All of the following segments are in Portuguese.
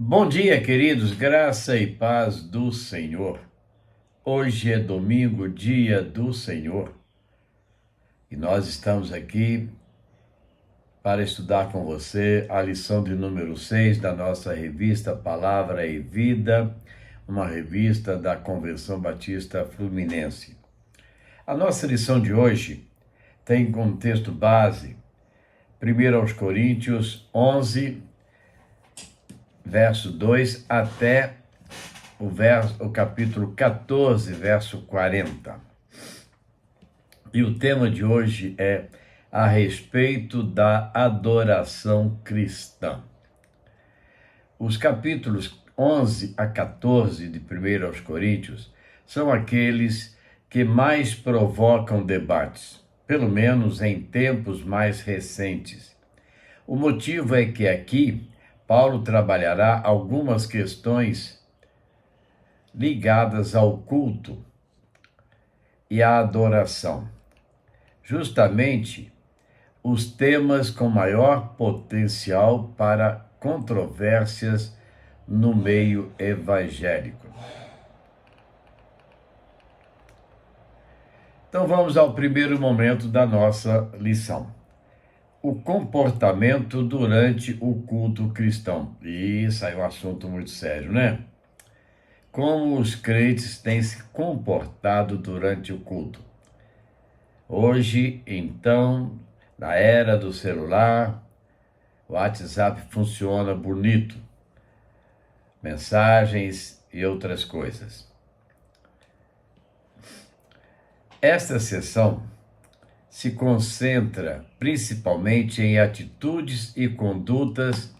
Bom dia, queridos, graça e paz do Senhor. Hoje é domingo, dia do Senhor, e nós estamos aqui para estudar com você a lição de número 6 da nossa revista Palavra e Vida, uma revista da Convenção Batista Fluminense. A nossa lição de hoje tem como texto base 1 Coríntios 11, verso 2 até o capítulo 14, verso 40. E o tema de hoje é a respeito da adoração cristã. Os capítulos 11 a 14 de 1 Coríntios são aqueles que mais provocam debates, pelo menos em tempos mais recentes. O motivo é que aqui Paulo trabalhará algumas questões ligadas ao culto e à adoração. Justamente os temas com maior potencial para controvérsias no meio evangélico. Então vamos ao primeiro momento da nossa lição. O comportamento durante o culto cristão. E isso aí é um assunto muito sério, né? Como os crentes têm se comportado durante o culto. Hoje, então, na era do celular, o WhatsApp funciona bonito. Mensagens e outras coisas. Esta sessão se concentra principalmente em atitudes e condutas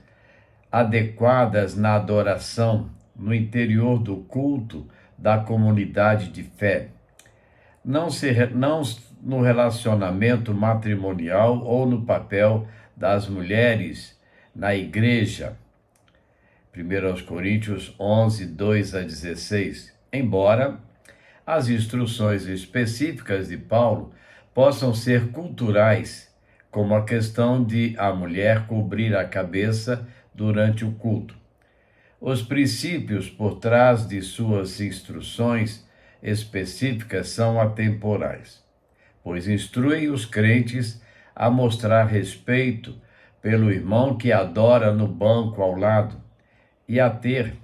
adequadas na adoração no interior do culto da comunidade de fé, não no relacionamento matrimonial ou no papel das mulheres na igreja. 1 Coríntios 11, 2 a 16. Embora as instruções específicas de Paulo possam ser culturais, como a questão de a mulher cobrir a cabeça durante o culto. Os princípios por trás de suas instruções específicas são atemporais, pois instruem os crentes a mostrar respeito pelo irmão que adora no banco ao lado e a ter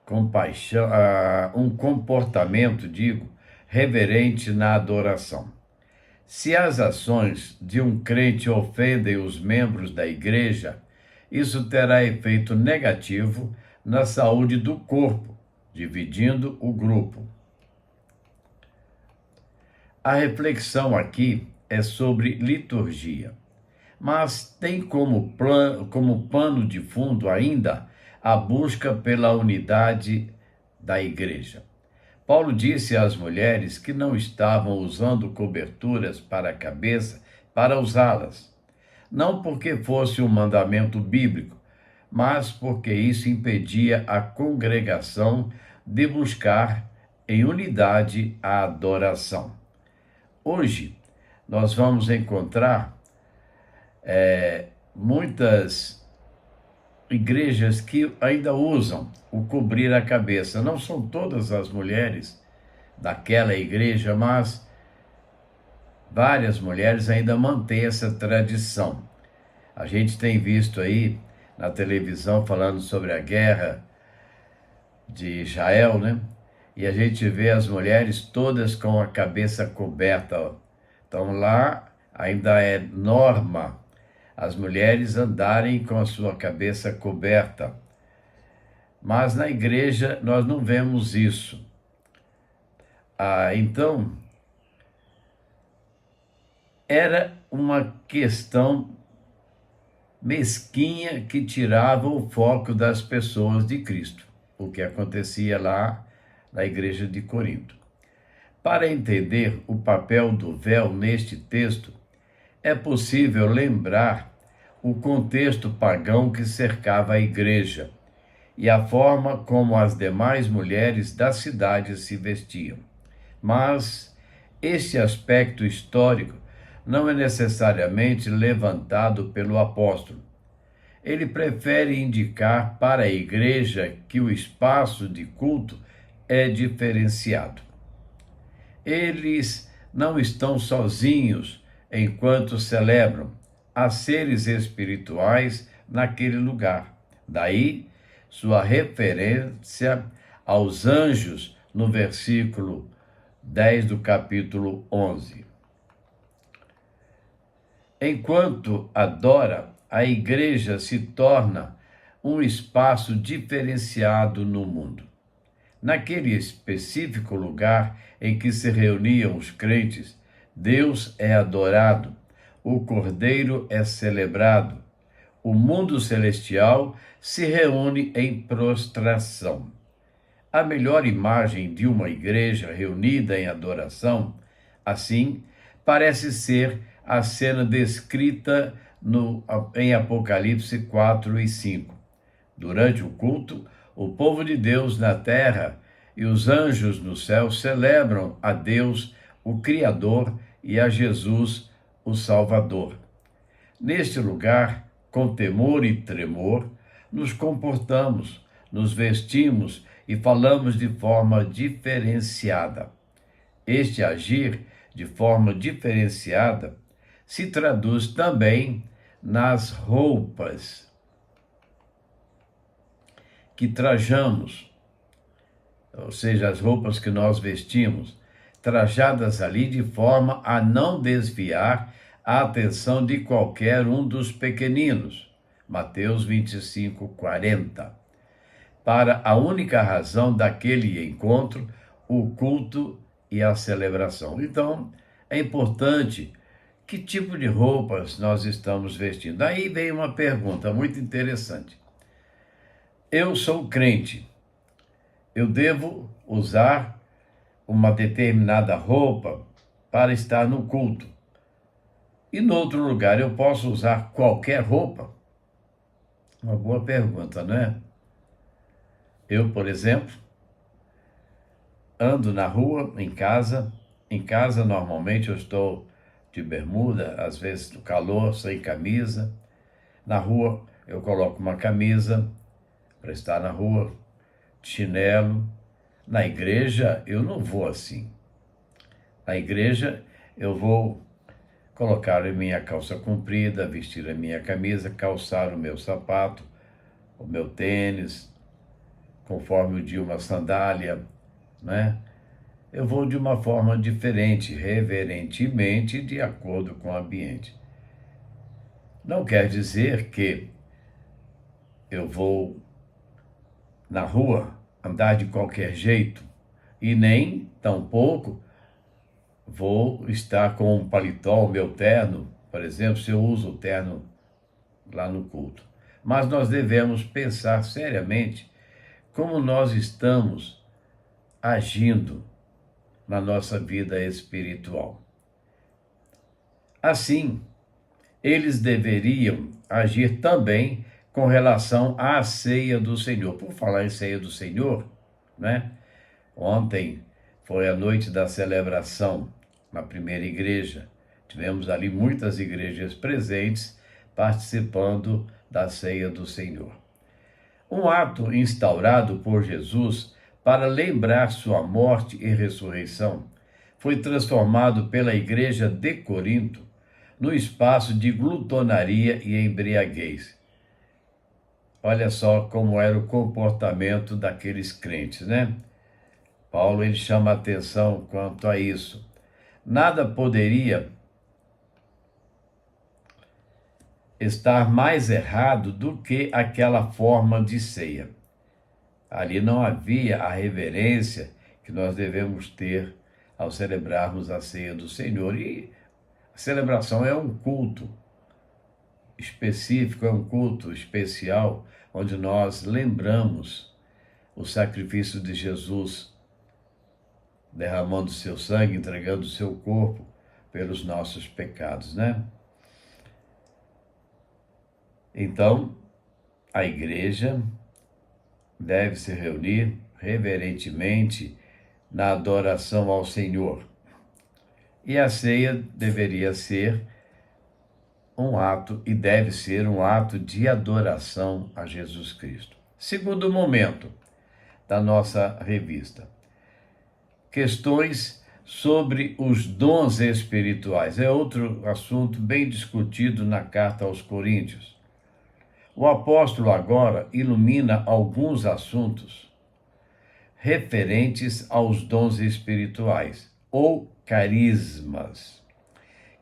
compaixão, um comportamento, reverente na adoração. Se as ações de um crente ofendem os membros da igreja, isso terá efeito negativo na saúde do corpo, dividindo o grupo. A reflexão aqui é sobre liturgia, mas tem como pano de fundo ainda a busca pela unidade da igreja. Paulo disse às mulheres que não estavam usando coberturas para a cabeça para usá-las, não porque fosse um mandamento bíblico, mas porque isso impedia a congregação de buscar em unidade a adoração. Hoje, nós vamos encontrar muitas igrejas que ainda usam o cobrir a cabeça. Não são todas as mulheres daquela igreja, mas várias mulheres ainda mantêm essa tradição. A gente tem visto aí na televisão falando sobre a guerra de Israel, né? E a gente vê as mulheres todas com a cabeça coberta. Então lá ainda é norma as mulheres andarem com a sua cabeça coberta. Mas na igreja nós não vemos isso. Então, era uma questão mesquinha que tirava o foco das pessoas de Cristo, o que acontecia lá na igreja de Corinto. Para entender o papel do véu neste texto, é possível lembrar o contexto pagão que cercava a igreja e a forma como as demais mulheres da cidade se vestiam. Mas este aspecto histórico não é necessariamente levantado pelo apóstolo. ele prefere indicar para a igreja que o espaço de culto é diferenciado. Eles não estão sozinhos enquanto celebram. Há seres espirituais naquele lugar. Daí, sua referência aos anjos no versículo 10 do capítulo 11. Enquanto adora, a igreja se torna um espaço diferenciado no mundo. Naquele específico lugar em que se reuniam os crentes, Deus é adorado, o Cordeiro é celebrado, o mundo celestial se reúne em prostração. A melhor imagem de uma igreja reunida em adoração, assim, parece ser a cena descrita em Apocalipse 4 e 5. Durante o culto, o povo de Deus na terra e os anjos no céu celebram a Deus, o Criador, e a Jesus, o Salvador. Neste lugar, com temor e tremor, nos comportamos, nos vestimos e falamos de forma diferenciada. Este agir de forma diferenciada se traduz também nas roupas que trajamos, ou seja, as roupas que nós vestimos, trajadas ali de forma a não desviar a atenção de qualquer um dos pequeninos. Mateus 25, 40. Para a única razão daquele encontro, o culto e a celebração. Então, é importante que tipo de roupas nós estamos vestindo. Aí vem uma pergunta muito interessante. Eu sou crente, eu devo usar uma determinada roupa para estar no culto. E no outro lugar eu posso usar qualquer roupa? Uma boa pergunta, não é? Eu, por exemplo, ando na rua, em casa. Em casa, normalmente, eu estou de bermuda, às vezes no calor, sem camisa. Na rua, eu coloco uma camisa para estar na rua, de chinelo. Na igreja, eu não vou assim. Na igreja, eu vou colocar a minha calça comprida, vestir a minha camisa, calçar o meu sapato, o meu tênis, conforme o dia uma sandália, né? Eu vou de uma forma diferente, reverentemente, de acordo com o ambiente. Não quer dizer que eu vou na rua andar de qualquer jeito e nem, tampouco, vou estar com um paletó, o meu terno, por exemplo, se eu uso o terno lá no culto. Mas nós devemos pensar seriamente como nós estamos agindo na nossa vida espiritual. Assim, eles deveriam agir também com relação à ceia do Senhor. Por falar em ceia do Senhor, né? Ontem foi a noite da celebração na primeira igreja. Tivemos ali muitas igrejas presentes participando da ceia do Senhor. Um ato instaurado por Jesus para lembrar sua morte e ressurreição foi transformado pela igreja de Corinto no espaço de glutonaria e embriaguez. Olha só como era o comportamento daqueles crentes, né? Paulo ele chama a atenção quanto a isso. Nada poderia estar mais errado do que aquela forma de ceia. Ali não havia a reverência que nós devemos ter ao celebrarmos a ceia do Senhor. E a celebração é um culto específico, é um culto especial, onde nós lembramos o sacrifício de Jesus, derramando seu sangue, entregando seu corpo pelos nossos pecados, né? Então, a igreja deve se reunir reverentemente na adoração ao Senhor. E a ceia deveria ser um ato e deve ser um ato de adoração a Jesus Cristo. Segundo momento da nossa revista, questões sobre os dons espirituais. É outro assunto bem discutido na carta aos Coríntios. O apóstolo agora ilumina alguns assuntos referentes aos dons espirituais, ou carismas,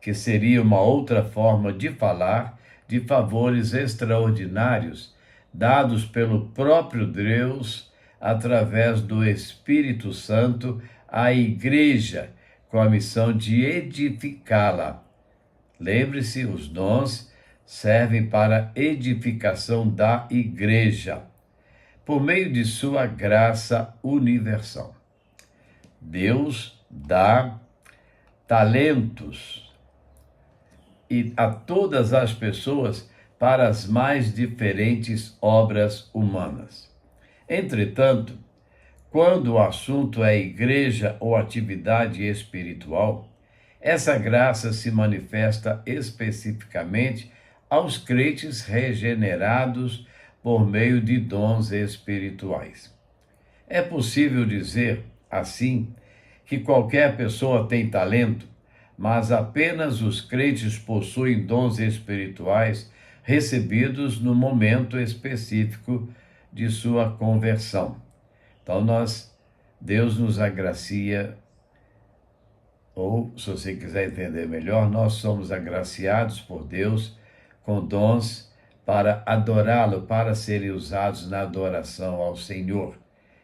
que seria uma outra forma de falar de favores extraordinários dados pelo próprio Deus através do Espírito Santo à igreja, com a missão de edificá-la. Lembre-se, os dons servem para edificação da igreja, por meio de sua graça universal. Deus dá talentos a todas as pessoas para as mais diferentes obras humanas. Entretanto, quando o assunto é igreja ou atividade espiritual, essa graça se manifesta especificamente aos crentes regenerados por meio de dons espirituais. É possível dizer, assim, que qualquer pessoa tem talento, mas apenas os crentes possuem dons espirituais recebidos no momento específico de sua conversão. Então, Deus nos agracia, ou, se você quiser entender melhor, nós somos agraciados por Deus com dons para adorá-lo, para serem usados na adoração ao Senhor.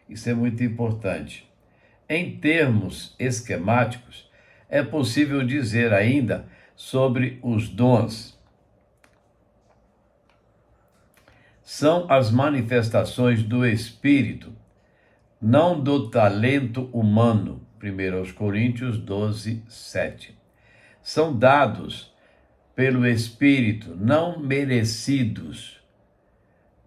Isso é muito importante. Em termos esquemáticos, é possível dizer ainda sobre os dons. São as manifestações do Espírito, não do talento humano. 1 Coríntios 12, 7. São dados pelo Espírito, não merecidos.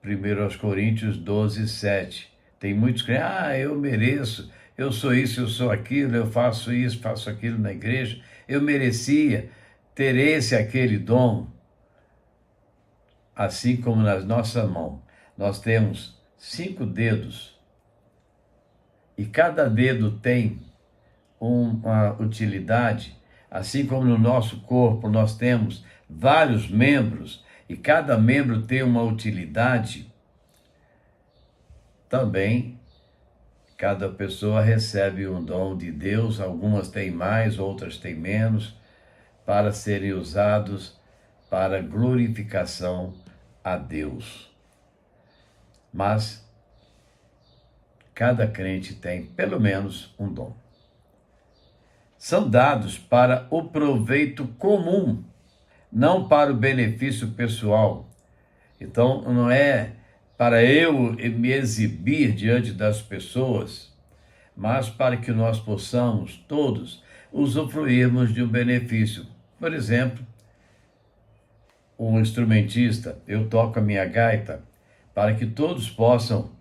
1 Coríntios 12, 7. Tem muitos que dizem, eu mereço, eu sou isso, eu sou aquilo, eu faço isso, faço aquilo na igreja, eu merecia ter esse, aquele dom. Assim como na nossa mão, nós temos 5 dedos, e cada dedo tem uma utilidade, assim como no nosso corpo nós temos vários membros, e cada membro tem uma utilidade, também cada pessoa recebe um dom de Deus, algumas têm mais, outras têm menos, para serem usados para glorificação a Deus. Mas cada crente tem pelo menos um dom. São dados para o proveito comum, não para o benefício pessoal. Então, não é para eu me exibir diante das pessoas, mas para que nós possamos todos usufruirmos de um benefício. Por exemplo, um instrumentista, eu toco a minha gaita para que todos possam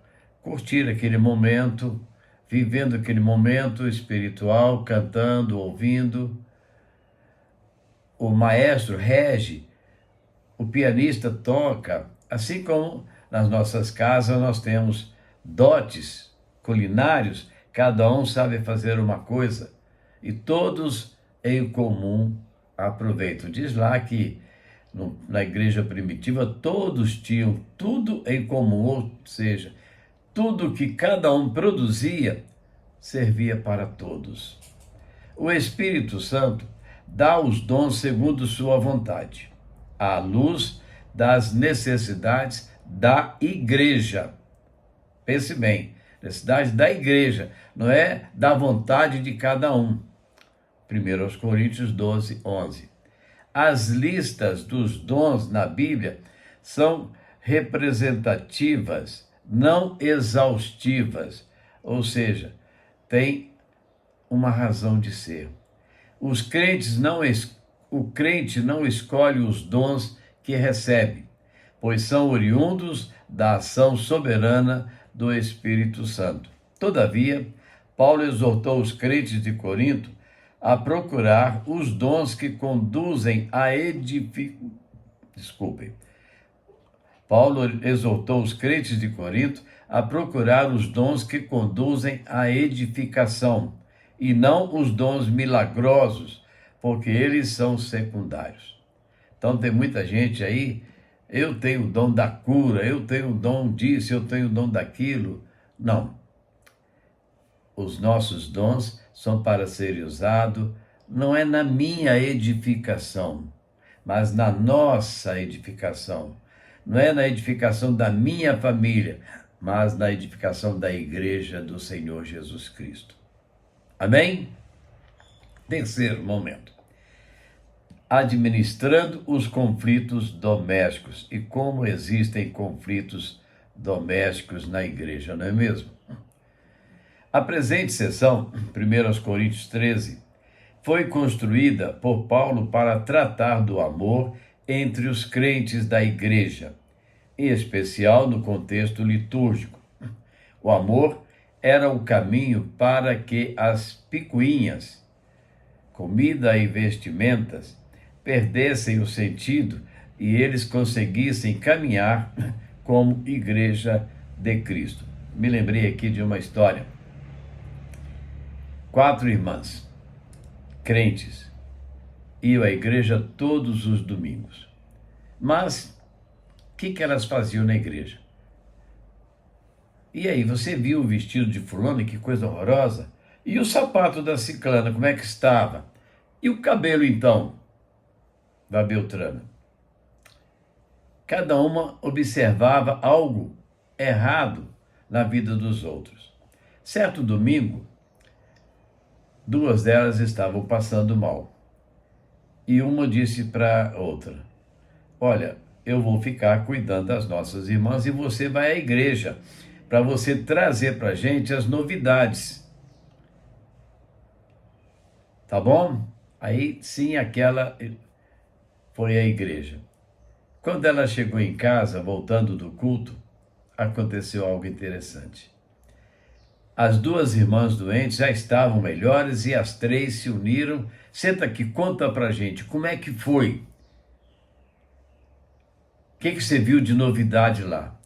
curtir aquele momento, vivendo aquele momento espiritual, cantando, ouvindo. O maestro rege, o pianista toca, assim como nas nossas casas nós temos dotes culinários, cada um sabe fazer uma coisa e todos em comum aproveitam. Diz lá que na igreja primitiva todos tinham tudo em comum, ou seja, tudo que cada um produzia servia para todos. O Espírito Santo dá os dons segundo sua vontade, à luz das necessidades da igreja. Pense bem, necessidade da igreja, não é da vontade de cada um. 1 Coríntios 12, 11. As listas dos dons na Bíblia são representativas, não exaustivas, ou seja, tem uma razão de ser. O crente não escolhe os dons que recebe, pois são oriundos da ação soberana do Espírito Santo. Todavia, Paulo exortou os crentes de Corinto a procurar os dons que conduzem à Desculpem. Paulo exortou os crentes de Corinto a procurar os dons que conduzem à edificação, e não os dons milagrosos, porque eles são secundários. Então tem muita gente aí, eu tenho o dom da cura, eu tenho o dom disso, eu tenho o dom daquilo. Não. Os nossos dons são para serem usados, não é na minha edificação, mas na nossa edificação. Não é na edificação da minha família, mas na edificação da igreja do Senhor Jesus Cristo. Amém? Terceiro momento. Administrando os conflitos domésticos. E como existem conflitos domésticos na igreja, não é mesmo? A presente sessão, 1 Coríntios 13, foi construída por Paulo para tratar do amor entre os crentes da igreja, em especial no contexto litúrgico. O amor era o caminho para que as picuinhas, comida e vestimentas, perdessem o sentido e eles conseguissem caminhar como igreja de Cristo. Me lembrei aqui de uma história. 4 irmãs, crentes, iam à igreja todos os domingos. Mas, o que elas faziam na igreja? E aí, você viu o vestido de fulano, que coisa horrorosa? E o sapato da ciclana, como é que estava? E o cabelo, então, da Beltrana? Cada uma observava algo errado na vida dos outros. Certo domingo, 2 delas estavam passando mal. E uma disse para a outra: olha, eu vou ficar cuidando das nossas irmãs e você vai à igreja para você trazer para a gente as novidades. Tá bom? Aí sim, aquela foi à igreja. Quando ela chegou em casa, voltando do culto, aconteceu algo interessante. As 2 irmãs doentes já estavam melhores e as 3 se uniram. Senta aqui, conta pra gente, como é que foi? O que você viu de novidade lá?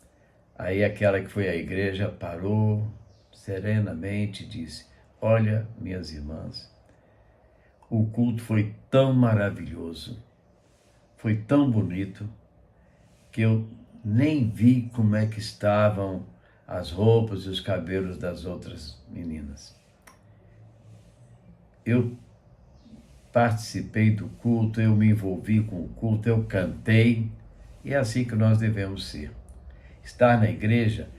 Aí aquela que foi à igreja parou serenamente e disse: olha, minhas irmãs, o culto foi tão maravilhoso, foi tão bonito, que eu nem vi como é que estavam as roupas e os cabelos das outras meninas. Eu participei do culto, eu me envolvi com o culto, eu cantei, e é assim que nós devemos ser. Estar na igreja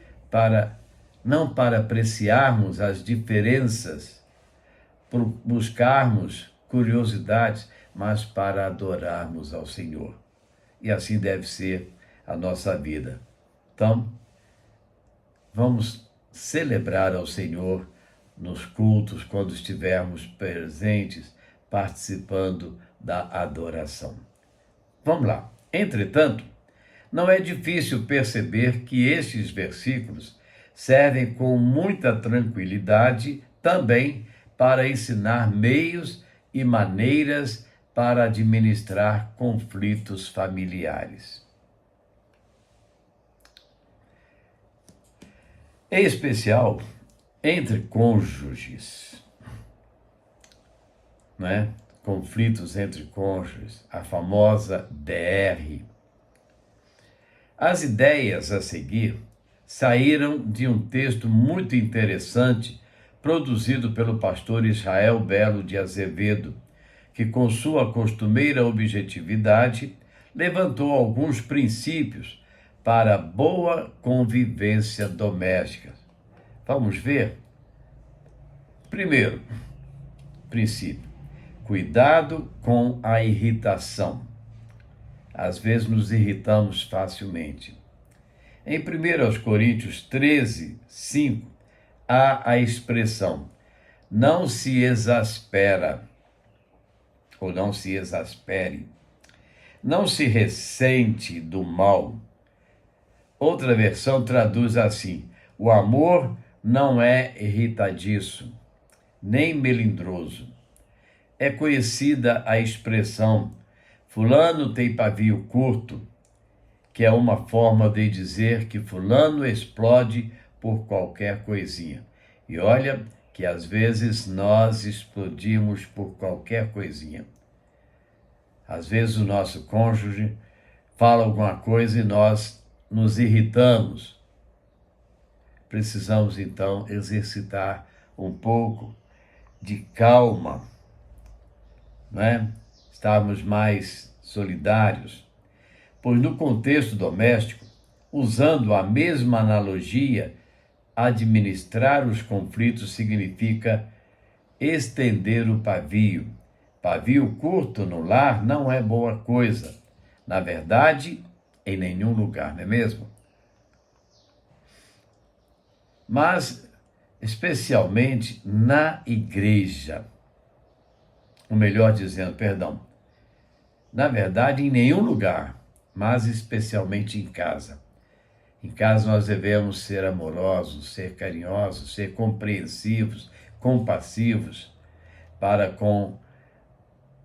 não para apreciarmos as diferenças, por buscarmos curiosidades, mas para adorarmos ao Senhor. E assim deve ser a nossa vida. Então, vamos celebrar ao Senhor nos cultos, quando estivermos presentes, participando da adoração. Vamos lá. Entretanto, não é difícil perceber que estes versículos servem com muita tranquilidade também para ensinar meios e maneiras para administrar conflitos familiares. Em especial entre cônjuges, né? Conflitos entre cônjuges, a famosa DR. As ideias a seguir saíram de um texto muito interessante produzido pelo pastor Israel Belo de Azevedo, que com sua costumeira objetividade levantou alguns princípios para boa convivência doméstica. Vamos ver? Primeiro princípio: cuidado com a irritação. Às vezes nos irritamos facilmente. Em 1 Coríntios 13, 5, há a expressão: não se exaspera, ou não se exaspere, não se ressente do mal. Outra versão traduz assim: o amor não é irritadiço, nem melindroso. É conhecida a expressão: Fulano tem pavio curto, que é uma forma de dizer que fulano explode por qualquer coisinha. E olha que às vezes nós explodimos por qualquer coisinha. Às vezes o nosso cônjuge fala alguma coisa e nós nos irritamos. Precisamos então exercitar um pouco de calma, né? Estarmos mais solidários, pois no contexto doméstico, usando a mesma analogia, administrar os conflitos significa estender o pavio. Pavio curto no lar não é boa coisa. Na verdade, em nenhum lugar, não é mesmo? Mas, especialmente na igreja. Ou melhor dizendo, perdão. Na verdade, em nenhum lugar, mas especialmente em casa. Em casa nós devemos ser amorosos, ser carinhosos, ser compreensivos, compassivos para com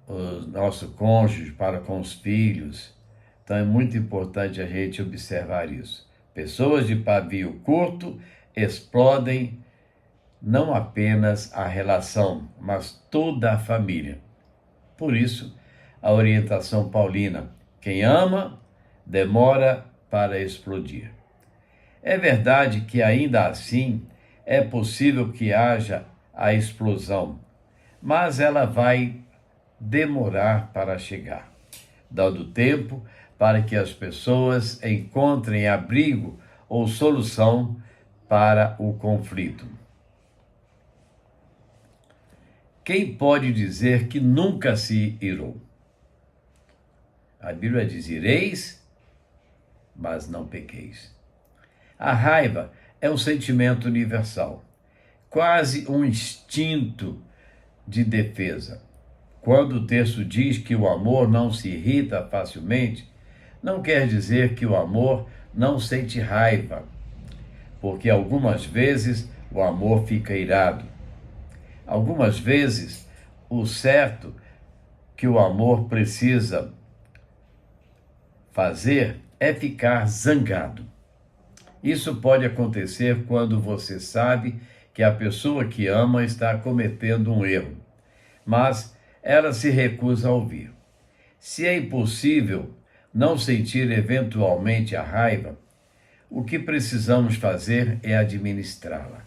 o nosso cônjuge, para com os filhos. Então é muito importante a gente observar isso. Pessoas de pavio curto explodem não apenas a relação, mas toda a família. Por isso, a orientação paulina: quem ama, demora para explodir. É verdade que ainda assim é possível que haja a explosão, mas ela vai demorar para chegar, dando tempo para que as pessoas encontrem abrigo ou solução para o conflito. Quem pode dizer que nunca se irou? A Bíblia diz: ireis, mas não pequeis. A raiva é um sentimento universal, quase um instinto de defesa. Quando o texto diz que o amor não se irrita facilmente, não quer dizer que o amor não sente raiva, porque algumas vezes o amor fica irado. Algumas vezes, o certo que o amor precisa fazer é ficar zangado. Isso pode acontecer quando você sabe que a pessoa que ama está cometendo um erro, mas ela se recusa a ouvir. Se é impossível não sentir eventualmente a raiva, o que precisamos fazer é administrá-la.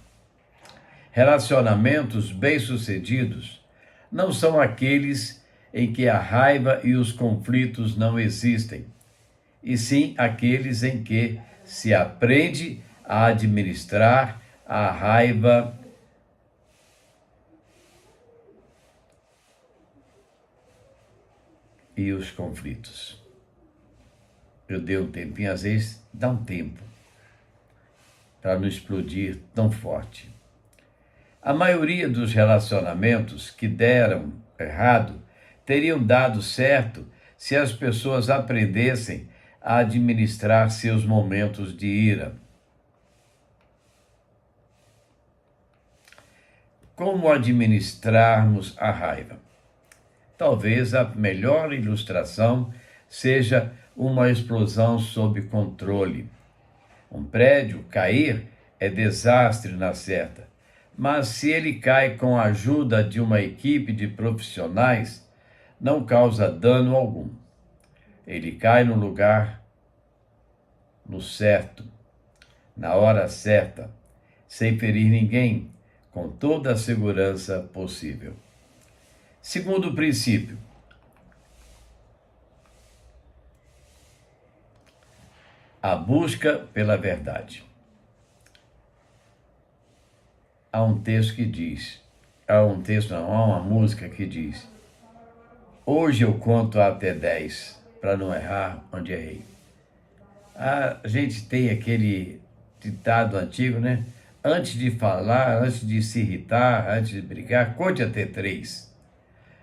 Relacionamentos bem-sucedidos não são aqueles em que a raiva e os conflitos não existem, e sim aqueles em que se aprende a administrar a raiva e os conflitos. Eu dei um tempinho, às vezes dá um tempo para não explodir tão forte. A maioria dos relacionamentos que deram errado teriam dado certo se as pessoas aprendessem a administrar seus momentos de ira. Como administrarmos a raiva? Talvez a melhor ilustração seja uma explosão sob controle. Um prédio cair é desastre na certa, mas se ele cai com a ajuda de uma equipe de profissionais, não causa dano algum. Ele cai no lugar, no certo, na hora certa, sem ferir ninguém, com toda a segurança possível. Segundo princípio, a busca pela verdade. Há um texto que diz, há uma música que diz: hoje eu conto até 10, para não errar onde errei. A gente tem aquele ditado antigo, né? Antes de falar, antes de se irritar, antes de brigar, conte até 3.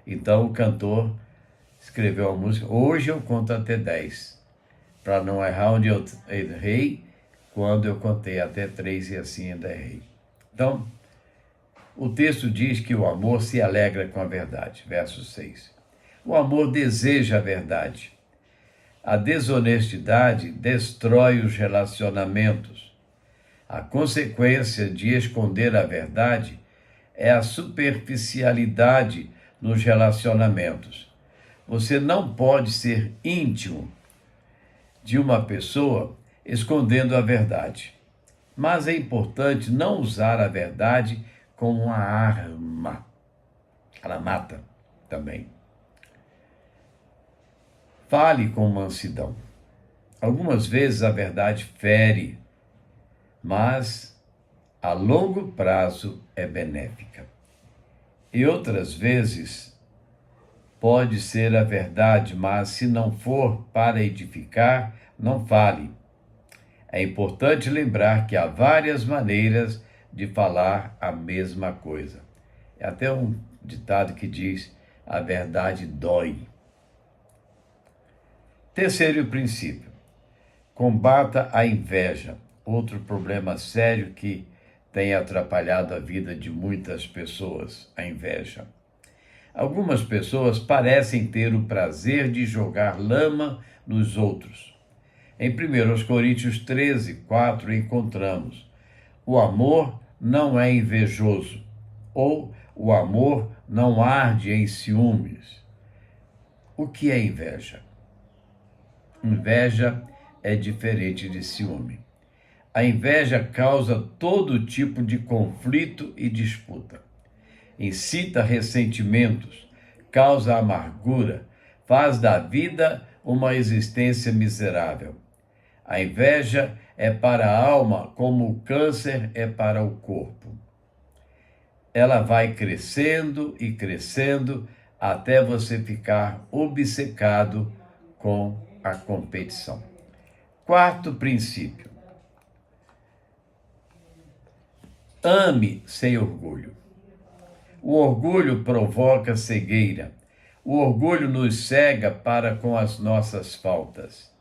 Então o cantor escreveu a música: hoje eu conto até 10, para não errar onde eu errei, quando eu contei até 3 e assim ainda errei. Então, o texto diz que o amor se alegra com a verdade, verso 6. O amor deseja a verdade. A desonestidade destrói os relacionamentos. A consequência de esconder a verdade é a superficialidade nos relacionamentos. Você não pode ser íntimo de uma pessoa escondendo a verdade. Mas é importante não usar a verdade como uma arma. Ela mata também. Fale com mansidão. Algumas vezes a verdade fere, mas a longo prazo é benéfica. E outras vezes pode ser a verdade, mas se não for para edificar, não fale. É importante lembrar que há várias maneiras de falar a mesma coisa. É até um ditado que diz: a verdade dói. Terceiro princípio: combata a inveja. Outro problema sério que tem atrapalhado a vida de muitas pessoas, a inveja. Algumas pessoas parecem ter o prazer de jogar lama nos outros. Em 1 Coríntios 13:4 encontramos: o amor não é invejoso, ou o amor não arde em ciúmes. O que é inveja? Inveja é diferente de ciúme. A inveja causa todo tipo de conflito e disputa. Incita ressentimentos, causa amargura, faz da vida uma existência miserável. A inveja é para a alma como o câncer é para o corpo. Ela vai crescendo e crescendo até você ficar obcecado com a competição. Quarto princípio: ame sem orgulho. O orgulho provoca cegueira. O orgulho nos cega para com as nossas faltas.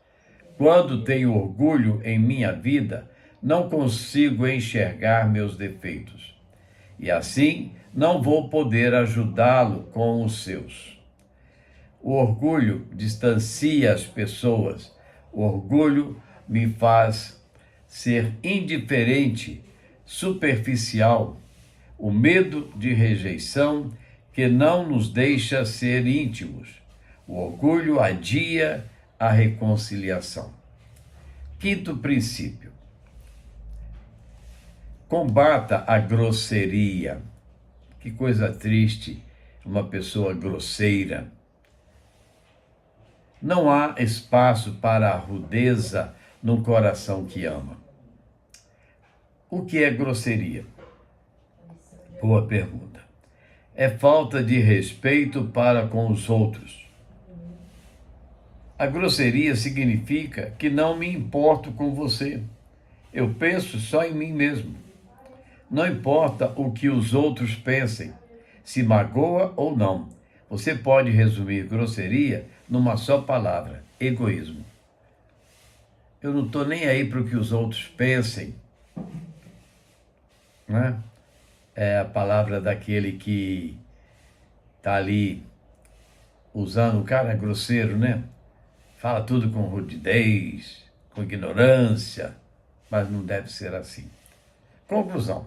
Quando tenho orgulho em minha vida, não consigo enxergar meus defeitos. E assim, não vou poder ajudá-lo com os seus. O orgulho distancia as pessoas. O orgulho me faz ser indiferente, superficial. O medo de rejeição que não nos deixa ser íntimos. O orgulho adia a reconciliação. Quinto princípio: combata a grosseria. Que coisa triste, uma pessoa grosseira. Não há espaço para a rudeza num coração que ama. O que é grosseria? Boa pergunta. É falta de respeito para com os outros. A grosseria significa que não me importo com você. Eu penso só em mim mesmo. Não importa o que os outros pensem, se magoa ou não. Você pode resumir grosseria numa só palavra: egoísmo. Eu não estou nem aí para o que os outros pensem, né? É a palavra daquele que está ali usando, o cara é grosseiro, né? Fala tudo com rudidez, com ignorância, mas não deve ser assim. Conclusão: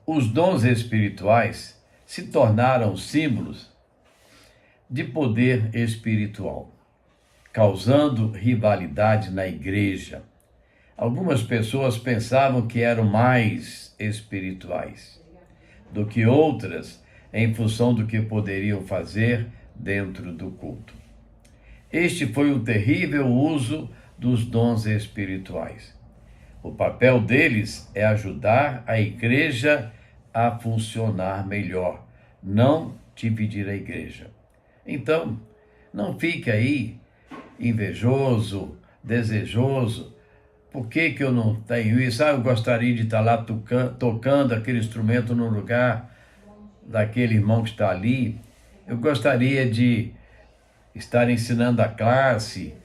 os dons espirituais se tornaram símbolos de poder espiritual, causando rivalidade na igreja. Algumas pessoas pensavam que eram mais espirituais do que outras em função do que poderiam fazer dentro do culto. Este foi um terrível uso dos dons espirituais. O papel deles é ajudar a igreja a funcionar melhor, não dividir a igreja. Então, não fique aí invejoso, desejoso. Por que eu não tenho isso? Eu gostaria de estar lá tocando aquele instrumento no lugar daquele irmão que está ali. Eu gostaria de estar ensinando a classe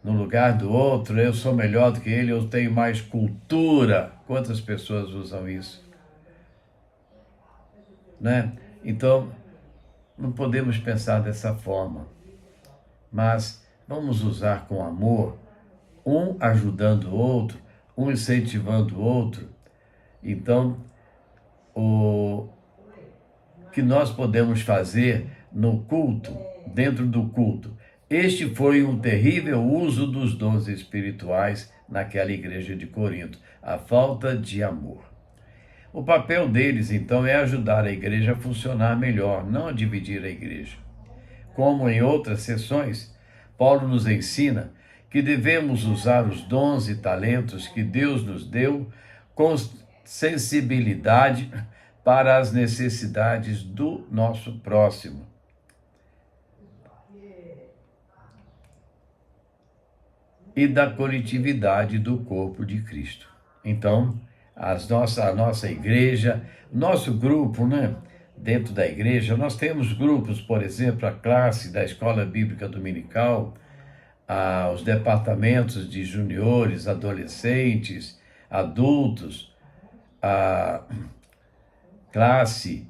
no lugar do outro. Eu sou melhor do que ele, eu tenho mais cultura. Quantas pessoas usam isso? né? Então, não podemos pensar dessa forma, mas vamos usar com amor, um ajudando o outro, um incentivando o outro. Então, o que nós podemos fazer no culto, dentro do culto. Este foi um terrível uso dos dons espirituais naquela igreja de Corinto, a falta de amor. O papel deles, então, é ajudar a igreja a funcionar melhor, não a dividir a igreja. Como em outras sessões, Paulo nos ensina que devemos usar os dons e talentos que Deus nos deu com sensibilidade para as necessidades do nosso próximo. E da coletividade do corpo de Cristo. Então, a nossa igreja, nosso grupo, né? Dentro da igreja, nós temos grupos, por exemplo, a classe da Escola Bíblica Dominical, os departamentos de juniores, adolescentes, adultos, a classe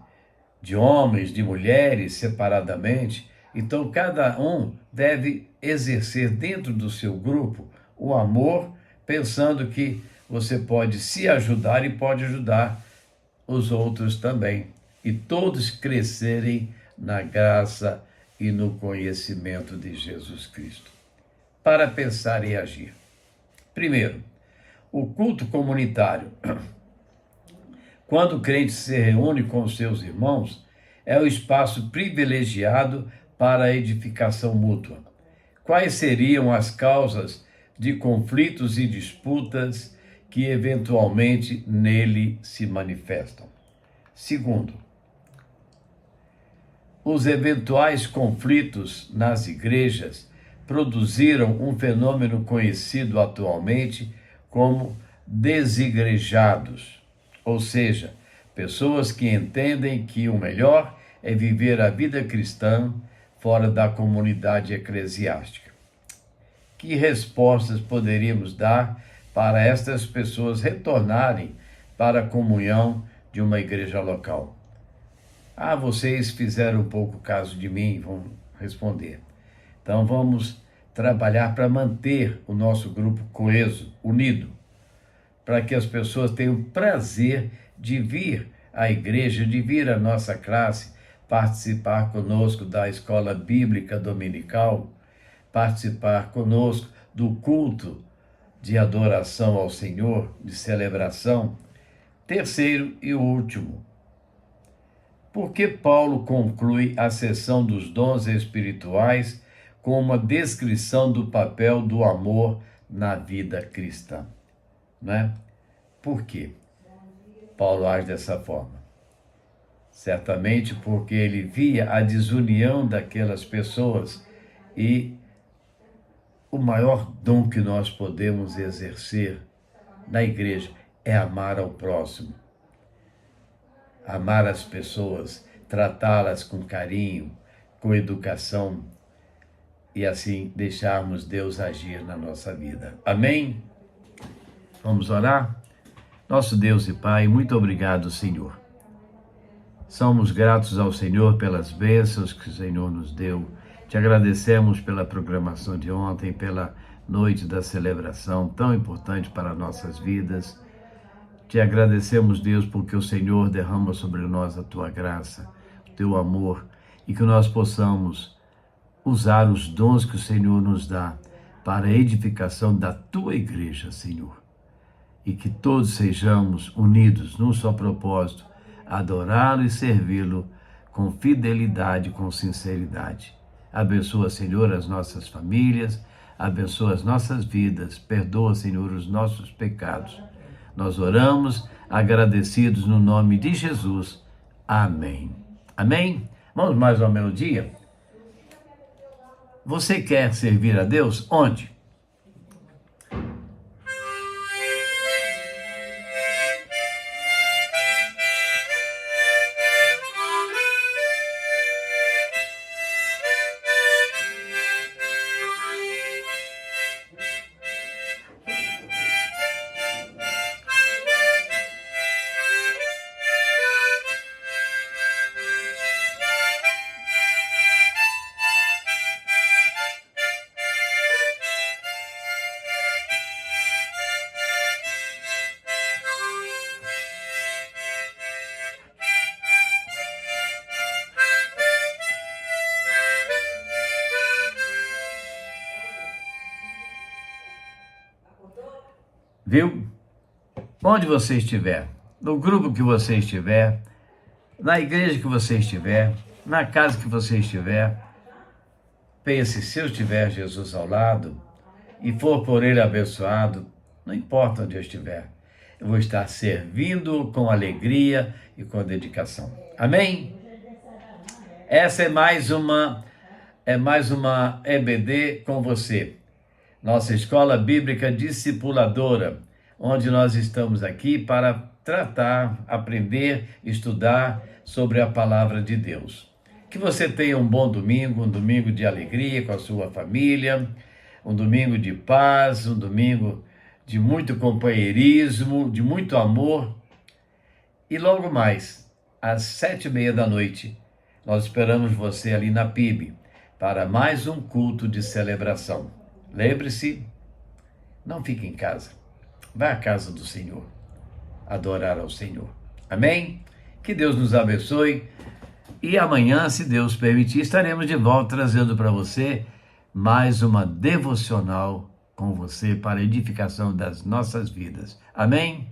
de homens, de mulheres, separadamente. Então, cada um deve exercer dentro do seu grupo o amor, pensando que você pode se ajudar e pode ajudar os outros também. E todos crescerem na graça e no conhecimento de Jesus Cristo. Para pensar e agir. Primeiro, o culto comunitário. Quando o crente se reúne com seus irmãos, é o espaço privilegiado para a edificação mútua. Quais seriam as causas de conflitos e disputas que eventualmente nele se manifestam? Segundo, os eventuais conflitos nas igrejas produziram um fenômeno conhecido atualmente como desigrejados, ou seja, pessoas que entendem que o melhor é viver a vida cristã fora da comunidade eclesiástica. Que respostas poderíamos dar para estas pessoas retornarem para a comunhão de uma igreja local? Vocês fizeram um pouco caso de mim, vão responder. Então vamos trabalhar para manter o nosso grupo coeso, unido, para que as pessoas tenham prazer de vir à igreja, de vir à nossa classe, participar conosco da escola bíblica dominical, participar conosco do culto de adoração ao Senhor, de celebração. Terceiro e último, por que Paulo conclui a sessão dos dons espirituais com uma descrição do papel do amor na vida cristã? Né? Por quê Paulo age dessa forma? Certamente porque ele via a desunião daquelas pessoas e o maior dom que nós podemos exercer na igreja é amar ao próximo. Amar as pessoas, tratá-las com carinho, com educação e assim deixarmos Deus agir na nossa vida. Amém? Vamos orar? Nosso Deus e Pai, muito obrigado, Senhor. Somos gratos ao Senhor pelas bênçãos que o Senhor nos deu. Te agradecemos pela programação de ontem, pela noite da celebração tão importante para nossas vidas. Te agradecemos, Deus, porque o Senhor derrama sobre nós a tua graça, o teu amor, e que nós possamos usar os dons que o Senhor nos dá para a edificação da tua igreja, Senhor. E que todos sejamos unidos num só propósito, adorá-lo e servi-lo com fidelidade, com sinceridade. Abençoa, Senhor, as nossas famílias, abençoa as nossas vidas, perdoa, Senhor, os nossos pecados. Nós oramos agradecidos no nome de Jesus. Amém. Amém? Vamos mais uma melodia? Você quer servir a Deus? Onde? Viu? Onde você estiver, no grupo que você estiver, na igreja que você estiver, na casa que você estiver, pense, se eu tiver Jesus ao lado e for por ele abençoado, não importa onde eu estiver, eu vou estar servindo com alegria e com dedicação. Amém? Essa é mais uma EBD com você. Nossa Escola Bíblica Discipuladora, onde nós estamos aqui para tratar, aprender, estudar sobre a palavra de Deus. Que você tenha um bom domingo, um domingo de alegria com a sua família, um domingo de paz, um domingo de muito companheirismo, de muito amor. E logo mais, às 7:30 da noite, nós esperamos você ali na PIB para mais um culto de celebração. Lembre-se, não fique em casa. Vá à casa do Senhor, adorar ao Senhor. Amém? Que Deus nos abençoe. E amanhã, se Deus permitir, estaremos de volta trazendo para você mais uma devocional com você para a edificação das nossas vidas. Amém?